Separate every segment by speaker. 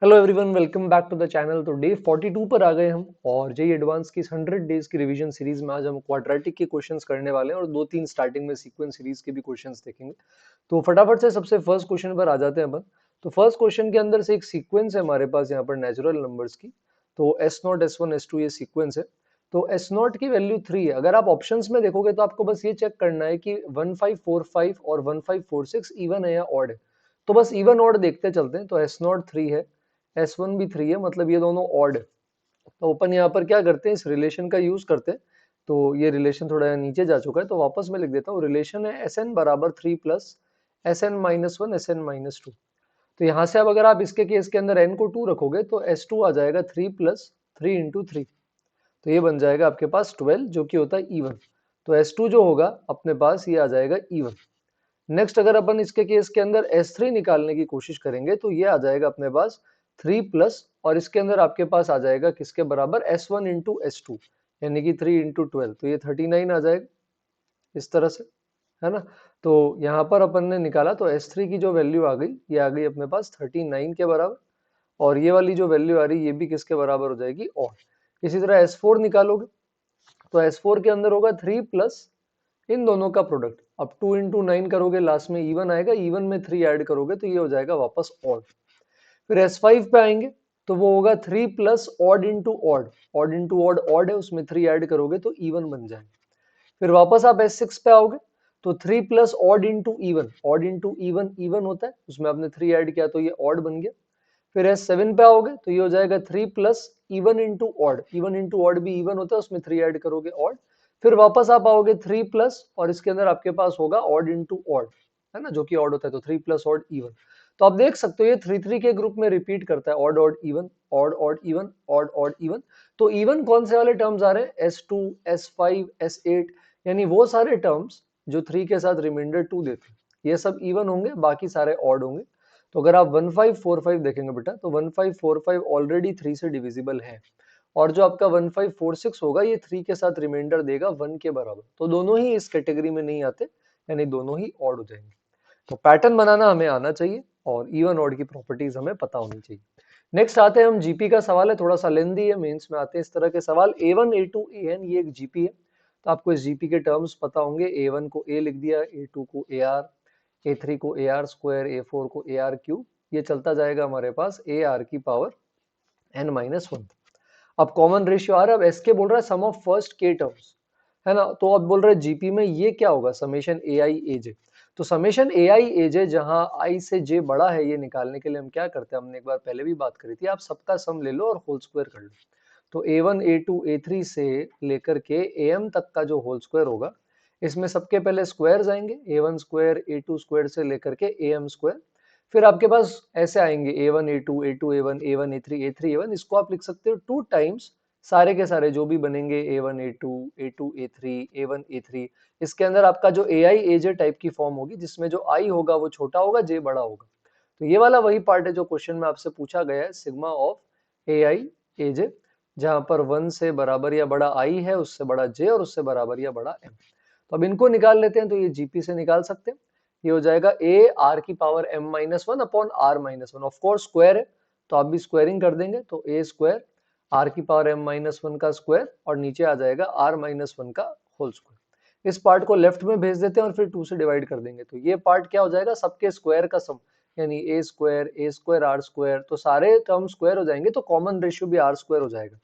Speaker 1: Hello everyone, welcome back to the channel. तो day 42 पर आ गए हम और जेई एडवांस की 100 डेज की रिवीजन सीरीज में आज हम क्वाड्रेटिक के क्वेश्चंस करने वाले हैं और दो तीन स्टार्टिंग में सीक्वेंस सीरीज के भी क्वेश्चंस देखेंगे। तो फटाफट से सबसे फर्स्ट क्वेश्चन पर आ जाते हैं अपन। तो फर्स्ट क्वेश्चन के अंदर से एक सीक्वेंस है हमारे पास यहाँ पर नेचुरल नंबर्स की। तो S naught S one S two ये सीक्वेंस है। तो एस नॉट की वैल्यू 3 है। अगर आप ऑप्शंस में देखोगे तो आपको बस ये चेक करना है कि 1545 और 1546 इवन है या ऑड है। तो बस इवन ऑड देखते चलते हैं। तो एस नॉट 3 है, S1 भी 3 है, मतलब ये दोनों ऑड है। तो अपन यहाँ पर क्या करते हैं, इस रिलेशन का यूज करते हैं। तो ये रिलेशन थोड़ा नीचे जा चुका है तो वापस मैं लिख देता हूँ। रिलेशन है Sn बराबर 3 प्लस Sn-1 Sn-2। तो यहाँ से अब अगर आप इसके केस के अंदर n को 2 रखोगे तो S2 आ जाएगा 3 प्लस 3 इंटू 3। तो ये बन जाएगा आपके पास 12 जो कि होता है इवन। तो S2 जो होगा अपने पास ये आ जाएगा इवन। नेक्स्ट अगर अपन इसके केस के अंदर S3 निकालने की कोशिश करेंगे तो ये आ जाएगा अपने पास 3 प्लस और इसके अंदर आपके पास आ जाएगा किसके बराबर S1 इंटू S2 यानी कि 3 इंटू 12। तो ये 39 आ जाएगा इस तरह से, है ना। तो यहाँ पर अपन ने निकाला तो S3 की जो वैल्यू आ गई ये आ गई अपने पास 39 के बराबर। और ये वाली जो वैल्यू आ रही है ये भी किसके बराबर हो जाएगी, और इसी तरह S4 निकालोगे तो S4 के अंदर होगा 3 प्लस इन दोनों का प्रोडक्ट। अब 2 इंटू 9 करोगे लास्ट में इवन आएगा, इवन में 3 ऐड करोगे तो ये हो जाएगा वापस ऑड। फिर S5 पे आएंगे तो वो होगा 3 plus odd into odd. Odd into odd odd है, उसमें 3 ऐड करोगे तो इवन बन जाएगा। फिर वापस आप S6 पे आओगे तो 3 plus odd into even. Odd into even even होता है, उसमें आपने 3 ऐड किया तो ये ऑड बन गया। फिर S7 पे आओगे तो ये हो जाएगा 3 plus even into odd. Even into odd भी इवन होता है, उसमें 3 ऐड करोगे ऑड। फिर वापस आप आओगे 3 प्लस और इसके अंदर आपके पास होगा ऑड इंटू ऑड, है ना, जो कि ऑड होता है। तो 3 प्लस ऑड इवन। तो आप देख सकते हो ये 3 3 के ग्रुप में रिपीट करता है, odd odd even, odd odd even, odd odd even. तो इवन कौन से वाले टर्म्स आ रहे हैं, S2 S5 S8, यानी वो सारे टर्म्स जो 3 के साथ रिमाइंडर 2 देते हैं ये सब इवन होंगे, बाकी सारे ऑड होंगे। तो अगर आप 1545 देखेंगे बेटा तो 1545 ऑलरेडी 3 से डिविजिबल है, और जो आपका 1546 होगा ये 3 के साथ रिमाइंडर देगा 1 के बराबर। तो दोनों ही इस कैटेगरी में नहीं आते, यानी दोनों ही ऑड हो जाएंगे। तो पैटर्न बनाना हमें आना चाहिए और इवन ऑड की प्रॉपर्टीज हमें पता होनी चाहिए। नेक्स्ट आते हैं हम, जीपी का सवाल है, थोड़ा सा लेंदी है, मेंस में आते हैं इस तरह के सवाल। A1 A2 AN ये एक जीपी है। तो आपको इस जीपी के टर्म्स पता होंगे। A1 को A लिख दिया, A2 को AR, A3 को AR स्क्वायर, A4 को AR क्यूब। ये चलता जाएगा हमारे पास AR की पावर n-1। अब कॉमन रेशियो आ रहा है। अब एस के बोल रहा है सम ऑफ फर्स्ट के टर्म्स, है ना। तो अब बोल रहे हैं जीपी में ये क्या होगा, समेशन ए आई ए जे। तो समेशन ए आई ए जे जहां आई से जे बड़ा है, ये निकालने के लिए हम क्या करते हैं, हमने एक बार पहले भी बात करी थी, आप सबका सम ले लो और होल स्क्वायर कर लो। तो A1 A2 A3 से लेकर के AM तक का जो होल स्क्वायर होगा, इसमें सबके पहले स्क्वायर आएंगे, A1 स्क्वायर A2 स्क्वायर से लेकर के AM स्क्वायर। फिर आपके पास ऐसे आएंगे A1 A2 A2 A1 A1 A3 A3 A1। इसको आप लिख सकते हो 2 टाइम्स सारे के सारे जो भी बनेंगे A1 A2 A2 A3 A1 A3। इसके अंदर आपका जो AI AJ टाइप की फॉर्म होगी, जिसमें जो I होगा वो छोटा होगा, J बड़ा होगा। तो ये वाला वही पार्ट है जो क्वेश्चन में आपसे पूछा गया है, सिग्मा ऑफ AI AJ, जहां पर 1 से बराबर या बड़ा I है, उससे बड़ा J और उससे बराबर या बड़ा M। तो अब इनको निकाल लेते हैं। तो ये जीपी से निकाल सकते हैं। ये हो जाएगा ए आर की power m-1 upon r-1। Of course square है तो आप भी स्क्वायरिंग कर देंगे। तो ए स्क्वायर आर की पावर m-1 का स्क्वायर और नीचे आ जाएगा r-1 का होल स्क्वायर। इस पार्ट को लेफ्ट में भेज देते हैं और फिर 2 से डिवाइड कर देंगे। तो ये पार्ट क्या हो जाएगा, सबके स्क्वायर का सम, यानी ए स्क्वायर आर स्क्वायर। तो सारे टर्म स्क्वायर हो जाएंगे तो कॉमन रेशियो भी आर स्क्वायर हो जाएगा।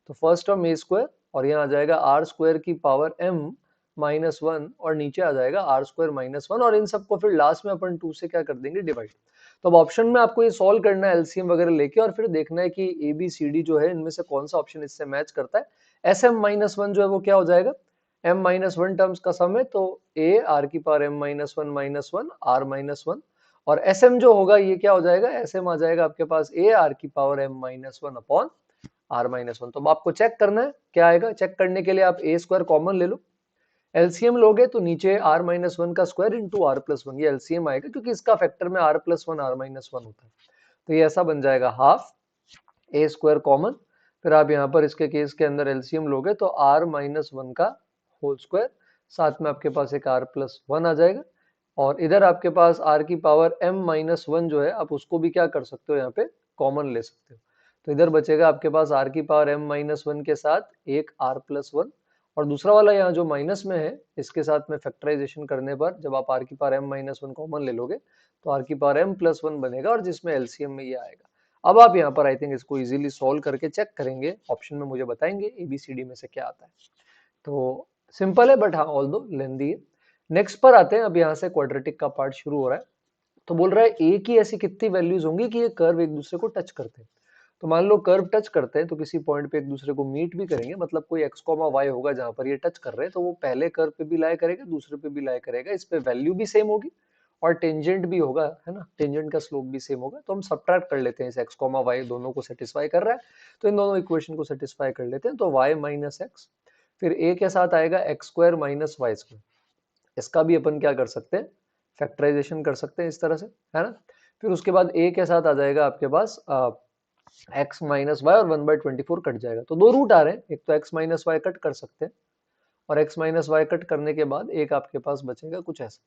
Speaker 1: तो फर्स्ट टर्म ए स्क्वायर और यहाँ आ जाएगा आर स्क्वायर की पावर m-1 और नीचे आ जाएगा आर स्क्वायर -1, और इन सबको फिर लास्ट में अपन 2 से क्या कर देंगे, डिवाइड। तो अब ऑप्शन में आपको ये सॉल्व करना है एलसीएम वगैरह लेके, और फिर देखना है कि ए बी सी डी जो है इनमें से कौन सा ऑप्शन इससे मैच करता है। SM-1 जो है वो क्या हो जाएगा, m-1 टर्म्स का सम है। तो ए आर की पावर m-1 r-1, और SM जो होगा ये क्या हो जाएगा, SM आ जाएगा आपके पास ए आर की पावर m-1 अपॉन r-1। तो अब आपको चेक करना है क्या आएगा। चेक करने के लिए आप ए स्क्वायर कॉमन ले लो, एलसीएम लोगे तो नीचे r-1 का स्क्वायर इंटू r+1, ये एलसीएम आएगा क्योंकि इसका फैक्टर में r+1 r-1 होता है। तो ये ऐसा बन जाएगा हाफ ए स्क्वायर कॉमन। फिर आप यहाँ पर इसके केस के अंदर एलसीएम लोगे तो r-1 का होल स्क्वायर, साथ में आपके पास एक r+1 आ जाएगा। और इधर आपके पास r की पावर m-1 जो है आप उसको भी क्या कर सकते हो, यहाँ पे कॉमन ले सकते हो। तो इधर बचेगा आपके पास r की पावर m-1 के साथ एक r+1, और दूसरा वाला यहाँ जो माइनस में है इसके साथ में फैक्टराइजेशन करने पर जब आप r की पावर m-1 कॉमन ले लोगे तो r की पावर m+1 बनेगा, और जिसमें एलसीएम में ये आएगा। अब आप यहाँ पर आई थिंक इसको इजीली सॉल्व करके चेक करेंगे, ऑप्शन में मुझे बताएंगे ABCD में से क्या आता है। तो सिंपल है बट हाँ ऑल दो लेंदी है। नेक्स्ट पर आते हैं, अब यहाँ से क्वाड्रेटिक का पार्ट शुरू हो रहा है। तो बोल रहा है ए की ऐसी कितनी वैल्यूज होंगी कि ये कर्व एक दूसरे को टच करते हैं। तो मान लो कर्व टच करते हैं तो किसी पॉइंट पे एक दूसरे को मीट भी करेंगे, मतलब कोई x, y होगा जहां पर ये टच कर रहे हैं, तो वो पहले कर्व पे भी लाई करेगा, दूसरे पे भी लाई करेगा, इस पे वैल्यू भी सेम होगी और टेंजेंट भी होगा, है ना, टेंजेंट का स्लोप भी सेम होगा। तो हम सब्ट्रैक्ट कर लेते हैं, इस x, y दोनों को सेटिस्फाई कर रहा है तो इन दोनों इक्वेशन को सेटिस्फाई कर लेते हैं। तो y माइनस एक्स, फिर a के साथ आएगा x² माइनस वाई स्क्वायर, इसका भी अपन क्या कर सकते हैं, फैक्टराइजेशन कर सकते हैं इस तरह से, है ना। फिर उसके बाद a के साथ आ जाएगा आपके पास x माइनस वाई, और 1/24 कट जाएगा। तो दो रूट आ रहे हैं, एक तो x माइनस वाई कट कर सकते हैं, और x माइनस वाई कट करने के बाद एक आपके पास बचेगा कुछ ऐसा।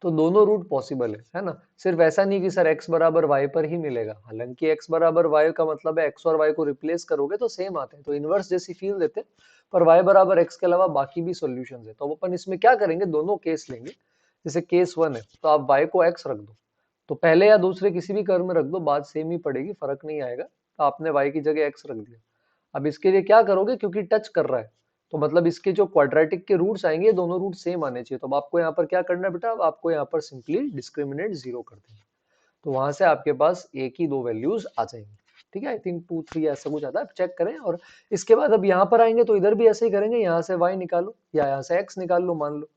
Speaker 1: तो दोनों रूट पॉसिबल है ना। सिर्फ ऐसा नहीं कि सर x बराबर y पर ही मिलेगा, हालांकि x बराबर y का मतलब है x और y को रिप्लेस करोगे तो सेम आते हैं, तो इनवर्स जैसी फील देते हैं, पर y बराबर x के अलावा बाकी भी सॉल्यूशंस है। तो अपन इसमें क्या करेंगे, दोनों केस लेंगे। जैसे केस 1 है तो आप y को x रख दो, तो पहले या दूसरे किसी भी कर्व में रख दो, बात सेम ही पड़ेगी, फर्क नहीं आएगा। तो आपने y की जगह x रख दिया। अब इसके लिए क्या करोगे, क्योंकि टच कर रहा है तो मतलब इसके जो क्वाड्रेटिक के रूट्स आएंगे दोनों रूट सेम आने चाहिए। तो अब आपको यहाँ पर क्या करना है बेटा, अब आपको यहाँ पर सिंपली डिस्क्रिमिनेट 0 कर देना। तो वहां से आपके पास a की दो वैल्यूज आ जाएंगी। ठीक है, आई थिंक 2 3 ऐसा कुछ आता है, आप चेक करें। और इसके बाद अब यहाँ पर आएंगे तो इधर भी ऐसे ही करेंगे, यहाँ से y निकालो या यहाँ से x निकाल लो, मान लो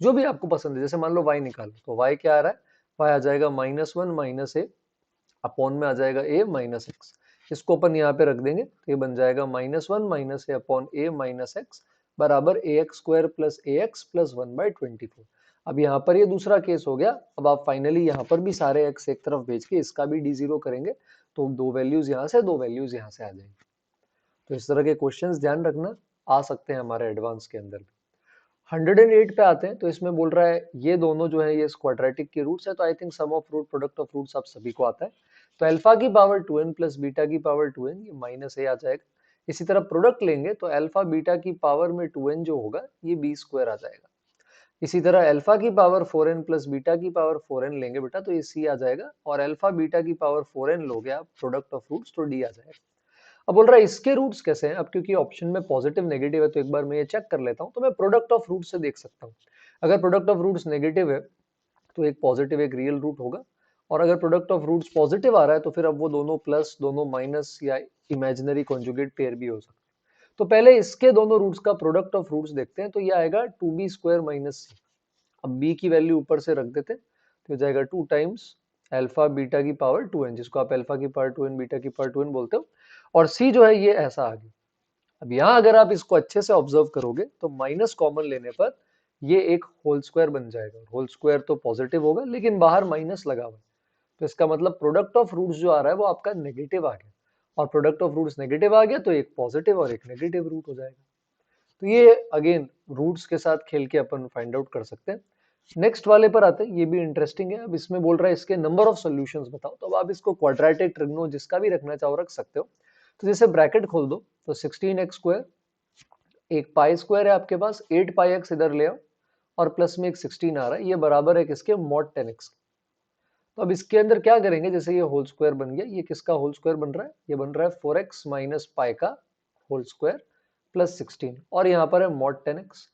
Speaker 1: जो भी आपको पसंद है। जैसे मान लो y निकालो तो y क्या आ रहा है, y आ जाएगा -1 माइनस ए, अपॉन में आ जाएगा a माइनस एक्स। इसको अपन यहाँ पे रख देंगे तो ये बन जाएगा -1 माइनस ए अपॉन ए माइनस एक्स बराबर ax² प्लस ax प्लस 1/24। अब यहाँ पर ये दूसरा केस हो गया। अब आप फाइनली यहाँ पर भी सारे x एक तरफ भेज के इसका भी d0 करेंगे, तो दो वैल्यूज यहाँ से दो वैल्यूज यहाँ से आ जाएंगी। तो इस तरह के क्वेश्चंस ध्यान रखना आ सकते हैं हमारे एडवांस के अंदर भी। 108 पे आते हैं, तो इसमें बोल रहा है ये दोनों जो है ये क्वाड्रेटिक के रूट्स है, तो I think sum of root product of roots आप सभी को आता है। तो अल्फा की पावर 2n प्लस बीटा की पावर 2n, ये माइनस ए आ जाएगा। इसी तरह प्रोडक्ट लेंगे तो अल्फा बीटा की पावर में 2n जो होगा ये b² आ जाएगा। इसी तरह अल्फा की पावर 4n प्लस बीटा की पावर 4n लेंगे बेटा तो ये c आ जाएगा, और अल्फा बीटा की पावर 4n लोगे आप प्रोडक्ट ऑफ रूट्स तो d आ जाएगा। अब बोल रहा है इसके रूट्स कैसे हैं। अब क्योंकि ऑप्शन में पॉजिटिव नेगेटिव है तो एक बार मैं ये चेक कर लेता हूँ, तो मैं प्रोडक्ट ऑफ रूट से देख सकता हूँ। अगर प्रोडक्ट ऑफ रूट्स नेगेटिव है तो एक पॉजिटिव एक रियल रूट होगा, और अगर प्रोडक्ट ऑफ रूट्स पॉजिटिव आ रहा है तो फिर अब वो दोनों प्लस दोनों माइनस या इमेजिनरी कॉन्जुगेट पेयर भी हो सकते हैं। तो पहले इसके दोनों रूट्स का प्रोडक्ट ऑफ रूट्स देखते हैं, तो ये आएगा 2b² माइनस सी। अब b की वैल्यू ऊपर से रख देते हैं तो हो जाएगा 2 टाइम्स अल्फा बीटा की पावर 2n, जिसको आप अल्फा की पावर 2n बीटा की पावर 2n बोलते हो, और c जो है ये ऐसा आ गया। अब यहाँ अगर आप इसको अच्छे से ऑब्जर्व करोगे तो माइनस कॉमन लेने पर ये एक होल स्क्वायर बन जाएगा। होल स्क्वायर तो पॉजिटिव होगा लेकिन बाहर माइनस लगा हुआ है, तो इसका मतलब प्रोडक्ट ऑफ रूट्स जो आ रहा है वो आपका नेगेटिव आ गया, और प्रोडक्ट ऑफ रूट्स नेगेटिव आ गया तो एक पॉजिटिव और एक नेगेटिव रूट हो जाएगा। तो ये अगेन रूट्स के साथ खेल के अपन फाइंड आउट कर सकते हैं। नेक्स्ट वाले पर आते हैं, ये भी इंटरेस्टिंग है। अब इसमें बोल रहा है इसके नंबर ऑफ सॉल्यूशंस बताओ। तो अब आप इसको क्वाड्रेटिक, ट्रिग्नो जिसका भी रखना चाहो रख सकते हो। तो जैसे ब्रैकेट खोल दो तो 16x², एक पाई स्क्वायर है आपके पास, 8πx इधर ले आओ, और प्लस में एक 16 आ रहा है, ये बराबर है किसके, mod 10x। तो अब इसके अंदर क्या करेंगे, जैसे ये होल स्क्वायर बन गया, ये किसका होल स्क्वायर बन रहा है, ये बन रहा है 4x माइनस पाई का होल स्क्वायर प्लस 16, और यहाँ पर है mod 10x।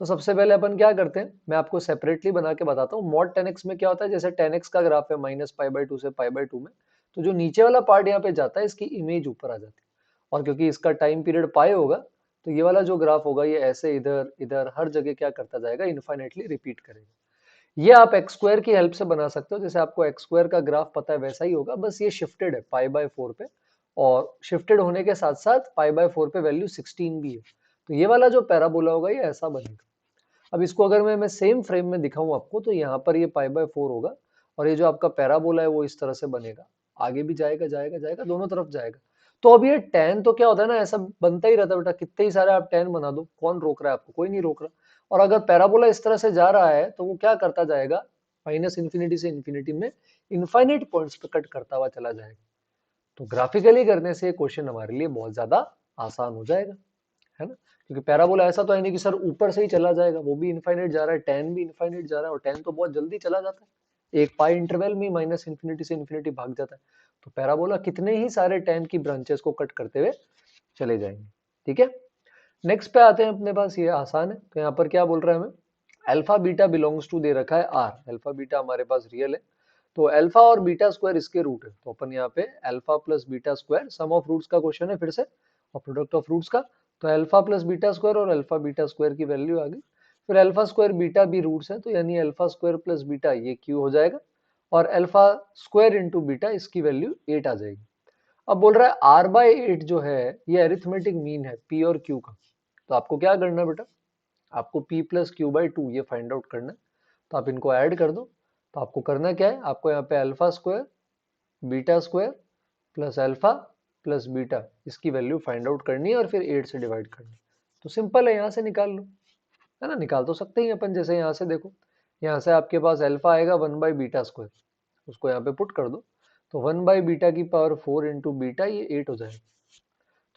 Speaker 1: तो सबसे पहले अपन क्या करते हैं, मैं आपको सेपरेटली बना के बताता हूँ। mod 10x में क्या होता है, जैसे 10x का ग्राफ है -π/2 से π/2 में, तो जो नीचे वाला पार्ट यहाँ पे जाता है इसकी इमेज ऊपर आ जाती है, और क्योंकि इसका टाइम पीरियड पाई होगा तो ये वाला जो ग्राफ होगा ये ऐसे इधर इधर हर जगह क्या करता जाएगा, इनफाइनेटली रिपीट करेगा। ये आप x² की हेल्प से बना सकते हो। जैसे आपको x² का ग्राफ पता है वैसा ही होगा, बस ये शिफ्टेड है π/4 पे, और शिफ्टेड होने के साथ साथ π/4 पे वैल्यू 16 भी है। तो ये वाला जो पैराबोला होगा ये ऐसा बनेगा। अब इसको अगर मैं सेम फ्रेम में दिखाऊं आपको, तो यहाँ पर ये π/4 होगा, और ये जो आपका पैराबोला है वो इस तरह से बनेगा, आगे भी जाएगा जाएगा जाएगा, दोनों तरफ जाएगा। तो अब ये tan तो क्या होता है ना, ऐसा बनता ही रहता है बेटा, कितने ही सारे आप tan बना दो, कौन रोक रहा है आपको, कोई नहीं रोक रहा। और अगर पैराबोला इस तरह से जा रहा है तो वो क्या करता जाएगा, माइनस इन्फिनिटी से इन्फिनिटी में इनफाइनाइट पॉइंट्स पे कट करता हुआ चला जाएगा। तो ग्राफिकली करने से क्वेश्चन हमारे लिए बहुत ज्यादा आसान हो जाएगा, है ना, क्योंकि पैराबोला ऐसा तो है नहीं कि सर ऊपर से ही चला जाएगा, वो भी इनफाइनाइट जा रहा है, टेन भी इनफाइनाइट जा रहा है, और टेन तो बहुत जल्दी चला जाता है, एक पाई इंटरवल में माइनस इन्फिनिटी से इन्फिनिटी भाग जाता है। तो पैराबोला कितने ही सारे टेन की ब्रांचेस को कट करते हुए चले जाएंगे। ठीक है, नेक्स्ट पे आते हैं अपने पास, ये आसान है। तो यहाँ पर क्या बोल रहा है हमें, अल्फा बीटा बिलोंग्स टू दे रखा है आर, अल्फा बीटा हमारे पास रियल है, तो अल्फा और बीटा स्क्वायर इसके रूट है, तो अपन यहाँ पे alpha plus beta square, sum of roots का क्वेश्चन है फिर से, और प्रोडक्ट ऑफ रूट्स का, तो अल्फा प्लस बीटा स्क्वायर और अल्फा बीटा स्क्वायर की वैल्यू आ गई, फिर अल्फा स्क्वायर बीटा भी रूट्स है, तो यानी अल्फा स्क्वायर प्लस बीटा ये क्यू हो जाएगा, और अल्फा स्क्वायर इंटू बीटा इसकी वैल्यू 8 आ जाएगी। अब बोल रहा है आर बाय 8 जो है ये अरिथमेटिक मीन है पी और क्यू का, तो आपको क्या करना है बेटा, आपको p plus Q by two ये फाइंड आउट करना है। तो आप इनको ऐड कर दो, तो आपको करना क्या है, आपको यहाँ पे alpha square beta square plus alpha plus beta इसकी वैल्यू फाइंड आउट करनी है और फिर 8 से डिवाइड करनी है। तो सिंपल है, यहाँ से निकाल लो, है ना, निकाल तो सकते ही अपन, जैसे यहाँ से देखो, यहाँ से आपके पास अल्फा आएगा 1/बीटा स्क्वायर, उसको यहाँ पे पुट कर दो, तो 1/बीटा की पावर 4 इंटू बीटा ये 8 हो जाएगा,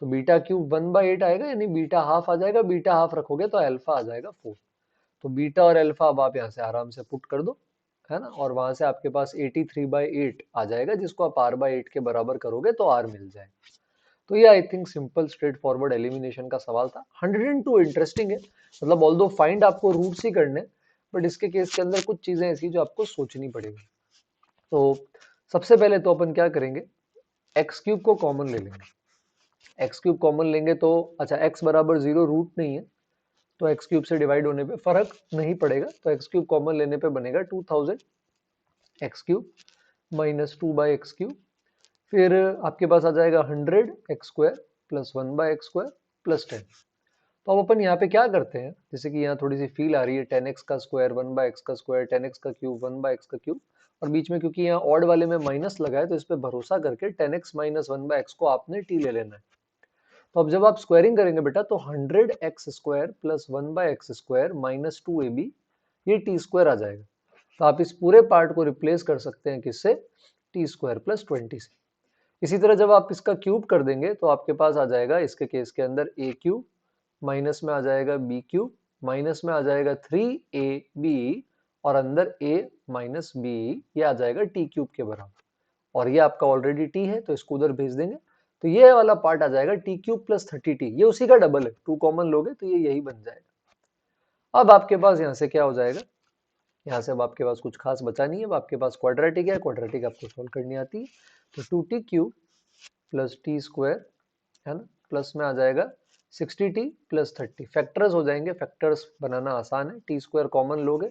Speaker 1: तो बीटा क्यूब 1/8 आएगा, यानी बीटा हाफ आ जाएगा, बीटा हाफ रखोगे तो अल्फा आ जाएगा 4। तो बीटा और अल्फा अब आप यहाँ से आराम से पुट कर दो, है ना, और वहां से आपके पास 83/8 आ जाएगा, जिसको आप r/8 के बराबर करोगे तो r मिल जाएगा। तो ये I think simple straight forward elimination का सवाल था। 102 इंटरेस्टिंग है, मतलब ऑल्दो फाइंड आपको रूट्स ही करने, बट इसके केस के अंदर कुछ चीजें ऐसी जो आपको सोचनी पड़ेगी। तो सबसे पहले तो अपन क्या करेंगे, एक्स क्यूब को कॉमन ले लेंगे, एक्स क्यूब कॉमन लेंगे तो अच्छा एक्स बराबर 0 रूट नहीं है, तो एक्स क्यूब से डिवाइड होने पे फर्क नहीं पड़ेगा, तो एक्स क्यूब कॉमन लेने पे बनेगा 2000 x cube minus 2/x cube, फिर आपके पास आ जाएगा 100 x square plus 1/x square plus 10। तो अब अपन यहाँ पे क्या करते हैं, जैसे कि यहाँ थोड़ी सी फील आ रही है 10x का स्क्वायर 1/x का स्क्वायर 10x का क्यूब 1/x का क्यूब, और बीच में क्योंकि यहाँ ऑड वाले में माइनस लगा है तो इस पे भरोसा करके 10x माइनस 1/x को आपने t ले लेना है। तो अब जब आप स्क्वायरिंग करेंगे बेटा तो 100x square plus 1/x square minus 2ab ये टी स्क्वायर आ जाएगा, तो आप इस पूरे पार्ट को रिप्लेस कर सकते हैं किससे, टी स्क्वायर प्लस 20 से। इसी तरह जब आप इसका क्यूब कर देंगे तो आपके पास आ जाएगा इसके केस के अंदर ए क्यूब माइनस में आ जाएगा बी क्यूब माइनस में आ जाएगा 3ab और अंदर a माइनस बी ये आ जाएगा टी क्यूब के बराबर, और ये आपका ऑलरेडी टी है तो इसको उधर भेज देंगे, तो ये वाला पार्ट आ जाएगा टी क्यूब प्लस 30t, ये उसी का डबल है, 2 कॉमन लोगे तो ये यही बन जाएगा। अब आपके पास यहाँ से क्या हो जाएगा, यहाँ से अब आपके पास कुछ खास बचा नहीं है, अब आपके पास क्वाड्रेटिक है, क्वाड्रेटिक आपको सोल्व करनी आती है, तो 2t cube plus T square, है ना, प्लस में आ जाएगा 60t प्लस 30, फैक्टर्स हो जाएंगे, फैक्टर्स बनाना आसान है, टी स्क्वायर कॉमन लोगे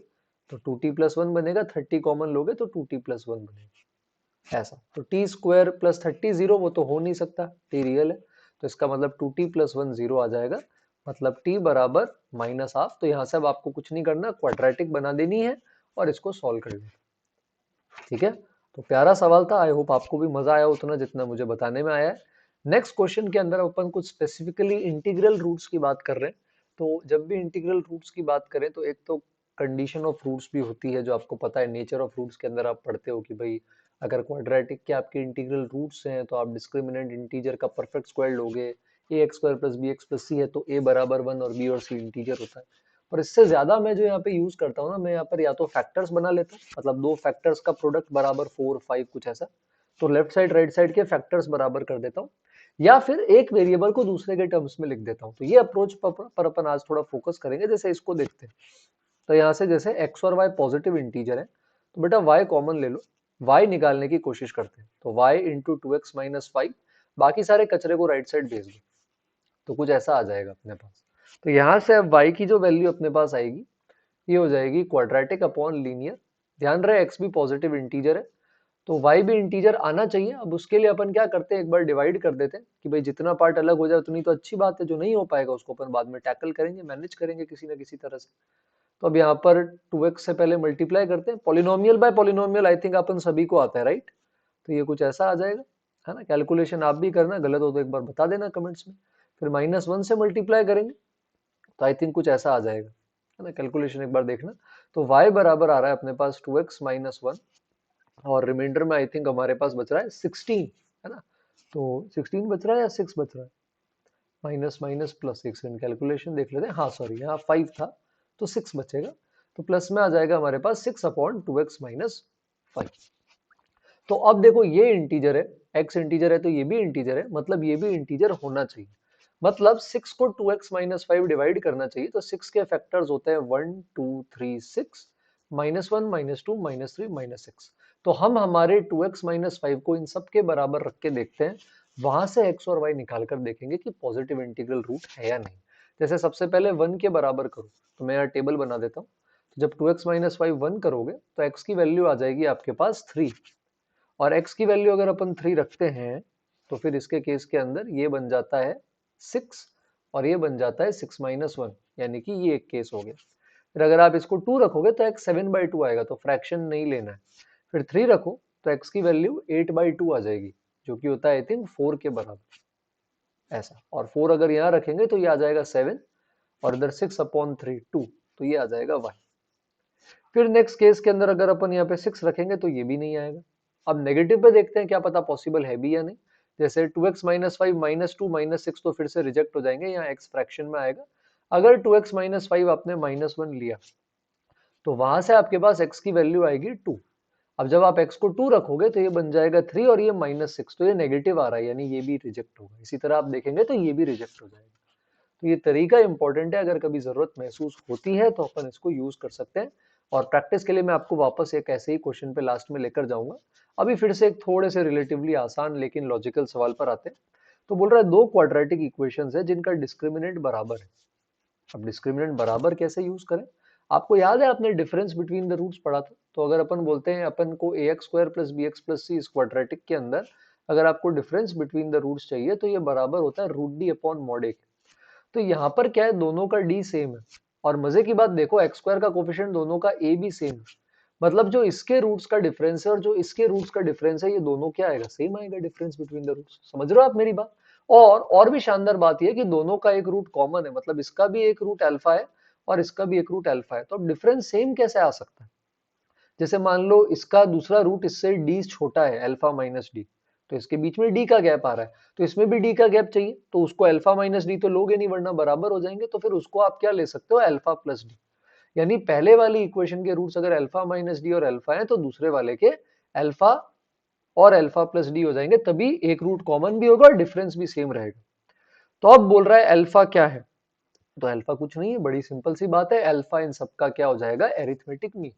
Speaker 1: तो 2t प्लस 1 बनेगा, 30 कॉमन लोगे तो 2t प्लस 1 बनेगा, ऐसा। तो टी स्क्वायर प्लस 30 जीरो, वो तो हो नहीं सकता, टी रियल है, तो इसका मतलब 2t प्लस 1 जीरो आ जाएगा, मतलब t बराबर माइनस हाफ। तो यहाँ से अब आपको कुछ नहीं करना, क्वाड्रेटिक बना देनी है और इसको सॉल्व कर लेना, ठीक है। तो प्यारा सवाल था, आई होप आपको भी मजा आया उतना जितना मुझे बताने में आया है। नेक्स्ट क्वेश्चन के अंदर अपन कुछ स्पेसिफिकली इंटीग्रल रूट्स की बात कर रहे हैं, तो जब भी इंटीग्रल रूट्स की बात करें तो एक तो कंडीशन ऑफ रूट्स भी होती है, जो आपको पता है नेचर ऑफ रूट्स के अंदर आप पढ़ते हो कि भाई अगर क्वाड्रेटिक के आपके इंटीग्रल रूट्स हैं तो आप डिस्क्रिमिनेंट इंटीजर का परफेक्ट स्क्वायर लोगे, A X square plus B X plus C है तो ए बराबर 1 और बी और सी इंटीजर होता है। और इससे ज्यादा मैं जो यहाँ पे यूज करता हूँ ना, मैं यहाँ पर या तो फैक्टर्स बना लेता हूँ, मतलब दो फैक्टर्स का प्रोडक्ट बराबर 4 5 कुछ ऐसा, तो लेफ्ट साइड राइट साइड के फैक्टर्स बराबर कर देता हूँ, या फिर एक वेरिएबल को दूसरे के टर्म्स में लिख देता हूँ। तो ये अप्रोच पर अपन आज थोड़ा फोकस करेंगे। जैसे इसको देखते हैं, तो यहाँ से जैसे x और y पॉजिटिव इंटीजर है, तो बेटा y कॉमन ले लो, y निकालने की कोशिश करते हैं, तो y इंटू 2x माइनस 5, बाकी सारे कचरे को राइट साइड भेज दो, तो कुछ ऐसा आ जाएगा अपने पास। तो यहाँ से अब y की जो वैल्यू अपने पास आएगी ये हो जाएगी क्वाड्रेटिक अपॉन लीनियर, ध्यान रहे x भी पॉजिटिव इंटीजर है तो y भी इंटीजर आना चाहिए। अब उसके लिए अपन क्या करते हैं, एक बार डिवाइड कर देते हैं कि भाई जितना पार्ट अलग हो जाए उतनी तो अच्छी बात है, जो नहीं हो पाएगा उसको अपन बाद में टैकल करेंगे, मैनेज करेंगे किसी ना किसी तरह से। तो अब यहाँ पर 2x से पहले मल्टीप्लाई करते हैं, polynomial by polynomial I think अपन सभी को आता है, राइट। तो ये कुछ ऐसा आ जाएगा, है ना, कैलकुलेशन आप भी करना, गलत हो तो एक बार बता देना कमेंट्स में। फिर -1 से मल्टीप्लाई करेंगे तो आई थिंक कुछ ऐसा आ जाएगा, है ना, कैलकुलेशन एक बार देखना। तो y बराबर आ रहा है अपने पास 2x माइनस 1 और रिमाइंडर में आई थिंक हमारे पास बच रहा है 16, है ना। तो 16 बच रहा है या 6 बच रहा है, माइनस माइनस प्लस, एक सेकंड कैलकुलेशन देख लेते हैं। हाँ सॉरी, यहाँ 5 था तो 6 बचेगा, तो प्लस में आ जाएगा हमारे पास 6 अपॉन 2x माइनस 5। तो अब देखो ये इंटीजर है, x इंटीजर है तो ये भी इंटीजर है, मतलब ये भी इंटीजर होना चाहिए। मतलब 6 को 2x माइनस 5 डिवाइड करना चाहिए, तो 6 के फैक्टर्स होते हैं 1 2 3 6, माइनस 1 माइनस 2 माइनस 3 माइनस 6। तो हम हमारे 2x माइनस 5 को इन सब के बराबर रख के देखते हैं, वहां से x और y निकाल कर देखेंगे कि पॉजिटिव इंटीग्रल रूट है या नहीं। जैसे सबसे पहले 1 के बराबर करो, तो मैं यहाँ टेबल बना देता हूँ। तो जब 2x माइनस 5 1 करोगे तो x की वैल्यू आ जाएगी आपके पास 3, और x की वैल्यू अगर अपन 3 रखते हैं तो फिर इसके केस के अंदर ये बन जाता है 6 और ये बन जाता है 6 माइनस 1, यानी कि ये एक केस हो गया। फिर अगर आप इसको 2 रखोगे तो x 7/2 आएगा, तो फ्रैक्शन नहीं लेना है। फिर 3 रखो तो x की वैल्यू 8/2 आ जाएगी, जो कि होता है आई थिंक 4 के बराबर, ऐसा। और 4 अगर यहाँ रखेंगे तो ये आ जाएगा 7, और इधर 6 अपॉन 3 2, तो ये आ जाएगा y। फिर नेक्स्ट केस के अंदर अगर अपन यहाँ पे 6 रखेंगे तो ये भी नहीं आएगा। अब नेगेटिव पे देखते हैं, क्या पता पॉसिबल है भी या नहीं। जैसे 2x माइनस 5 माइनस 2 माइनस 6 तो फिर से रिजेक्ट हो जाएंगे, यहाँ x फ्रैक्शन में आएगा। अगर 2x माइनस 5 आपने माइनस 1 लिया तो वहां से आपके पास x की वैल्यू आएगी 2। अब जब आप x को 2 रखोगे तो ये बन जाएगा 3 और ये माइनस 6, तो ये नेगेटिव आ रहा है, यानी ये भी रिजेक्ट होगा। इसी तरह आप देखेंगे तो ये भी रिजेक्ट हो जाएगा। तो ये तरीका इंपॉर्टेंट है, अगर कभी जरूरत महसूस होती है तो अपन इसको यूज कर सकते हैं। और प्रैक्टिस के लिए मैं आपको वापस एक ऐसे ही क्वेश्चन पे लास्ट में लेकर जाऊंगा। अभी फिर से एक थोड़े से रिलेटिवली आसान लेकिन लॉजिकल सवाल पर आते हैं। तो बोल रहा है दो क्वाड्रेटिक इक्वेशंस है जिनका डिस्क्रिमिनेंट बराबर है। अब डिस्क्रिमिनेंट बराबर कैसे यूज करें, आपको याद है आपने डिफरेंस बिटवीन द रूट्स पढ़ा था। तो अगर अपन बोलते हैं अपन को ax square plus bx plus c इस क्वाड्रेटिक के अंदर अगर आपको डिफरेंस बिटवीन द रूट्स चाहिए तो ये बराबर होता है रूट डी अपॉन मॉड ए। तो यहाँ पर क्या है, दोनों का d सेम है। और मजे की बात देखो, एक्स स्क्वायर का कोफिशिएंट दोनों का a भी सेम है। मतलब जो इसके रूट्स का डिफरेंस है और जो इसके रूट्स का डिफरेंस है, ये दोनों क्या आएगा, सेम आएगा डिफरेंस बिटवीन द रूट्स। समझ रहे हो आप मेरी बात। और भी शानदार बात यह है कि दोनों का एक रूट कॉमन है, मतलब इसका भी एक रूट अल्फा है और इसका भी एक रूट अल्फा है। तो अब डिफरेंस सेम कैसे आ सकता है। जैसे मान लो इसका दूसरा रूट इससे d छोटा है, अल्फा माइनस डी, तो इसके बीच में d का गैप आ रहा है, तो इसमें भी d का गैप चाहिए, तो उसको अल्फा माइनस डी तो लोगे नहीं वरना बराबर हो जाएंगे। तो फिर उसको आप क्या ले सकते हो, अल्फा प्लस डी। यानी पहले वाली इक्वेशन के रूट्स अगर अल्फा माइनस डी और अल्फा है तो दूसरे वाले के अल्फा और अल्फा प्लस डी हो जाएंगे, तभी एक रूट कॉमन भी होगा और डिफरेंस भी सेम रहेगा। तो अब बोल रहा है अल्फा क्या है, तो अल्फा कुछ नहीं है, बड़ी सिंपल सी बात है, अल्फा इन सबका क्या हो जाएगा, एरिथमेटिक मीन।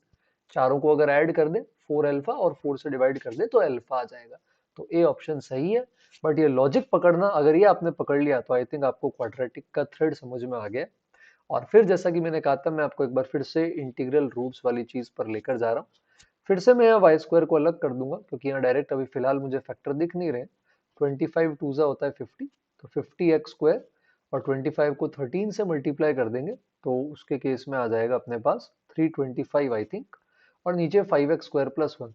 Speaker 1: चारों को अगर ऐड कर दे 4 अल्फा और 4 से डिवाइड कर दे तो अल्फा आ जाएगा। तो ए ऑप्शन सही है। बट ये लॉजिक पकड़ना, अगर ये आपने पकड़ लिया तो आई थिंक आपको क्वाड्रेटिक का थ्रेड समझ में आ गया। और फिर जैसा कि मैंने कहा था, मैं आपको एक बार फिर से इंटीग्रल रूट्स वाली चीज पर लेकर जा रहा हूँ। फिर से मैं यहाँ वाई स्क्वायर को अलग कर दूंगा, क्योंकि यहाँ डायरेक्ट अभी फिलहाल मुझे फैक्टर दिख नहीं रहे। 25 टूजा होता है 50, तो 50x स्क्वायर और 25 को 13 से मल्टीप्लाई कर देंगे तो उसके केस में आ जाएगा अपने पास 325 आई थिंक, और नीचे 5x स्क्वायर प्लस 1।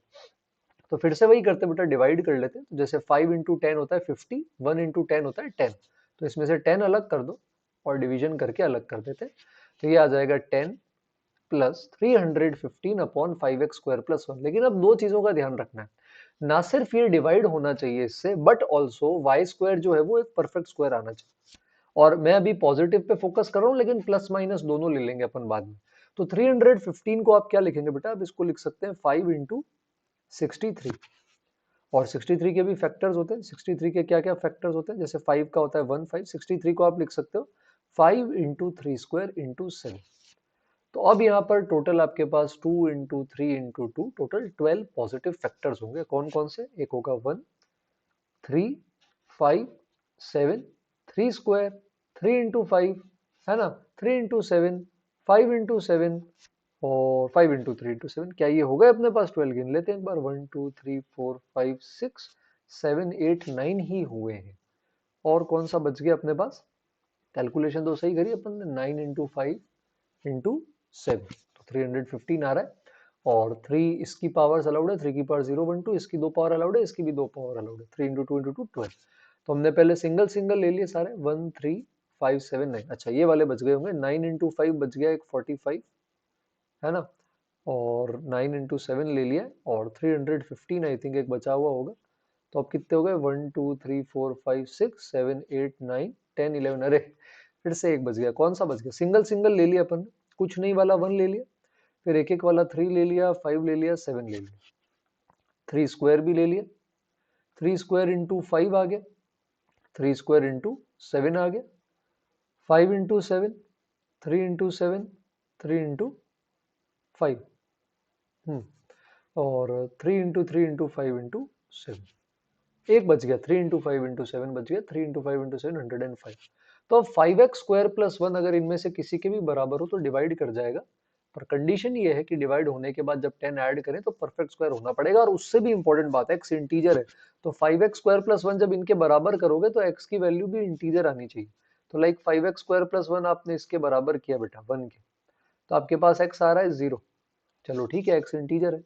Speaker 1: तो फिर से वही करते बेटा, डिवाइड कर लेते हैं। तो जैसे 5 इंटू 10 होता है 50, 1 इंटू 10 होता है 10, तो इसमें से 10 अलग कर दो और डिवीजन करके अलग कर देते हैं। तो ये आ जाएगा 10 plus 315 upon 5x square plus 1। लेकिन अब दो चीजों का ध्यान रखना है, ना सिर्फ ये डिवाइड होना चाहिए इससे, बट ऑल्सो वाई स्क्वायर जो है वो एक परफेक्ट स्क्वायर आना चाहिए। और मैं अभी पॉजिटिव पे फोकस कर रहा हूँ, लेकिन प्लस माइनस दोनों ले लेंगे अपन बाद में। तो 315 को आप क्या लिखेंगे बेटा, आप इसको लिख सकते हैं 5 इंटू 63। और 63 के भी फैक्टर्स होते हैं। 63 के क्या क्या फैक्टर्स होते हैं, जैसे 5 का होता है 1 5, 63 को आप लिख सकते हो 5 इंटू 3 स्क्वायर इंटू 7। तो अब यहाँ पर टोटल आपके पास 2 into 3 into 2, total 12 positive factors होंगे। कौन कौन से, एक होगा 1 3 5 7, 3 स्क्वायर 3 इंटू 5, है ना, 3 इंटू 7, 5 इंटू 7 और 5 इंटू 3 इंटू 7। क्या ये हो गए अपने पास 12, गिन लेते हैं एक बार, 1 2 3 4 5 6 7 8 9 ही हुए हैं। और कौन सा बच गया अपने पास, कैलकुलेशन तो सही करी अपन ने, 9 इंटू 5 इंटू 7, तो 315 आ रहा है। और 3 इसकी पावर्स अलाउड है, 3 की पावर 0 1 2, इसकी दो पावर अलाउड है, इसकी भी दो पावर अलाउड है, 3 इंटू 2 इंटू 2 12। तो हमने पहले सिंगल सिंगल ले लिए सारे, 1 3 579, अच्छा ये वाले बच गए होंगे। 9 इंटू 5 बच गया एक 45, है ना, और 9 इंटू 7 ले लिया, और 315 आई थिंक एक बचा हुआ होगा। तो अब कितने हो गए, 1 2 3 4 5 6 7 8 9 10 11, अरे फिर से एक बच गया। कौन सा बच गया, सिंगल सिंगल ले लिया अपन ने, कुछ नहीं वाला 1 ले लिया, फिर एक एक वाला 3 ले लिया, 5 ले लिया, 7 ले लिया, 3 स्क्वायर भी ले लिया, 3 स्क्वायर इंटू 5 आ गया, 3 स्क्वायर इंटू 7 आ गया, 5 इंटू 7, 3 इंटू 7, 3 इंटू 5, और 3 इंटू 3 इंटू 5 इंटू 7, एक बच गया, 3 इंटू 5 इंटू 7 बच गया, 3 इंटू 5 इंटू 7 105। तो अब 5x स्क्वायर प्लस 1 अगर इनमें से किसी के भी बराबर हो तो डिवाइड कर जाएगा, पर कंडीशन ये है कि डिवाइड होने के बाद जब 10 ऐड करें तो परफेक्ट स्क्वायर होना पड़ेगा। और उससे भी इंपॉर्टेंट बात है, x इंटीजर है, तो 5x स्क्वायर प्लस 1 जब इनके बराबर करोगे तो x की वैल्यू भी इंटीजर आनी चाहिए। तो लाइक 5x स्क्वायर प्लस 1 आपने इसके बराबर किया बेटा 1 के, तो आपके पास x आ रहा है 0, चलो ठीक है, x इंटीजर है,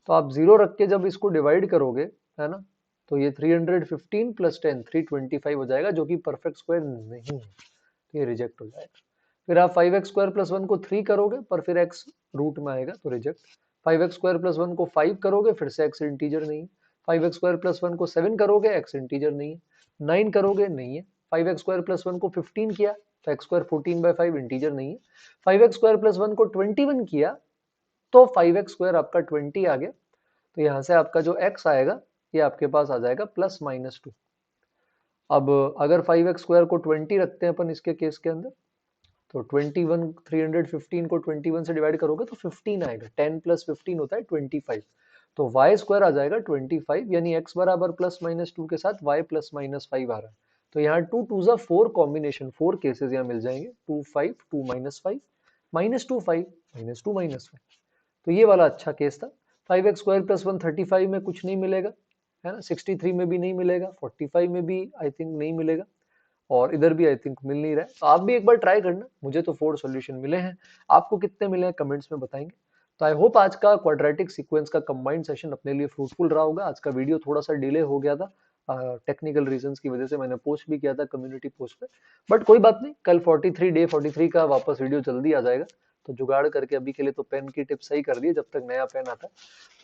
Speaker 1: तो आप 0 रख के जब इसको डिवाइड करोगे, है ना, तो ये 315 प्लस 10 325 हो जाएगा, जो कि परफेक्ट स्क्वायर नहीं है, तो ये रिजेक्ट हो जाएगा। फिर आप 5x स्क्वायर प्लस 1 को 3 करोगे, पर फिर x रूट में आएगा तो रिजेक्ट। 5x स्क्वायर प्लस 1 को 5 करोगे, फिर से x इंटीजर नहीं है। 5x स्क्वायर प्लस 1 को 7 करोगे, x इंटीजर नहीं है। 9 करोगे, नहीं है। 5x स्क्वायर प्लस 1 को 15 किया तो x स्क्वायर 14/5 इंटीजर नहीं है। 5x स्क्वायर प्लस 1 को 21 किया तो 5x स्क्वायर आपका 20 आ गया, तो यहाँ से आपका जो x आएगा ये आपके पास आ जाएगा +-2। अब अगर 5x स्क्वायर को 20 रखते हैं अपन इसके केस के अंदर, तो 21 315 को 21 से डिवाइड करोगे तो 15 आएगा, 10 + 15 होता है 25, तो y स्क्वायर आ जाएगा 25, यानी x बराबर +-2 के साथ y +-5 आ रहा है। तो यहाँ 2 2 ज़ा 4 कॉम्बिनेशन, 4 केसेस यहाँ मिल जाएंगे, 2 5 2 -5 -2 5 -2 -5, तो ये वाला अच्छा केस था। 5x स्क्वायर प्लस 1 35 में कुछ नहीं मिलेगा, है ना, 63 में भी नहीं मिलेगा, 45 में भी आई थिंक नहीं मिलेगा, और इधर भी आई थिंक मिल नहीं रहा है। तो आप भी एक बार ट्राई करना, मुझे तो 4 सॉल्यूशन मिले हैं, आपको कितने मिले हैं कमेंट्स में बताएंगे। तो आई होप आज का क्वाड्रेटिक सीक्वेंस का कंबाइंड सेशन अपने लिए फ्रूटफुल रहा होगा। आज का वीडियो थोड़ा सा डिले हो गया था, टेक्निकल रीजंस की वजह से मैंने पोस्ट भी किया था कम्युनिटी पोस्ट पे, बट कोई बात नहीं, कल 43 का वापस वीडियो जल्दी आ जाएगा। तो जुगाड़ करके अभी के लिए तो पेन की टिप सही कर दी है, जब तक नया पेन आता है।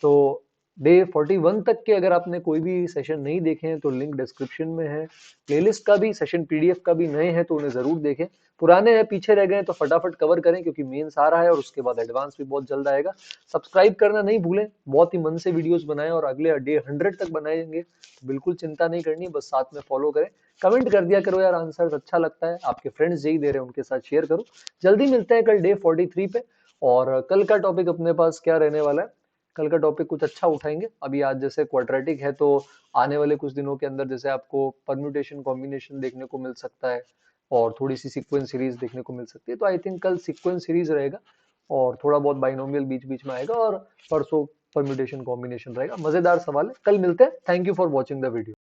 Speaker 1: तो डे 41 तक के अगर आपने कोई भी सेशन नहीं देखे हैं तो लिंक डिस्क्रिप्शन में है, प्लेलिस्ट का भी, सेशन पीडीएफ का भी, नए हैं तो उन्हें जरूर देखें, पुराने हैं पीछे रह गए तो फटाफट कवर करें, क्योंकि मेंस आ रहा है और उसके बाद एडवांस भी बहुत जल्द आएगा। सब्सक्राइब करना नहीं भूलें, बहुत ही मन से वीडियोस बनाएं और अगले डे 100 तक बनाएंगे, तो बिल्कुल चिंता नहीं करनी, बस साथ में फॉलो करें। कमेंट कर दिया करो यार, आंसर अच्छा लगता है, आपके फ्रेंड्स यही दे रहे हैं उनके साथ शेयर करो। जल्दी मिलते हैं कल डे 43 पे, और कल का टॉपिक अपने पास क्या रहने वाला है, कल का टॉपिक कुछ अच्छा उठाएंगे। अभी आज जैसे क्वाड्रेटिक है, तो आने वाले कुछ दिनों के अंदर जैसे आपको परम्यूटेशन कॉम्बिनेशन देखने को मिल सकता है, और थोड़ी सी सीक्वेंस सीरीज देखने को मिल सकती है, तो आई थिंक कल सीक्वेंस सीरीज रहेगा, और थोड़ा बहुत बाइनोमियल बीच बीच में आएगा, और परसों परम्यूटेशन कॉम्बिनेशन रहेगा। मजेदार सवाल है, कल मिलते हैं। Thank you for watching the video.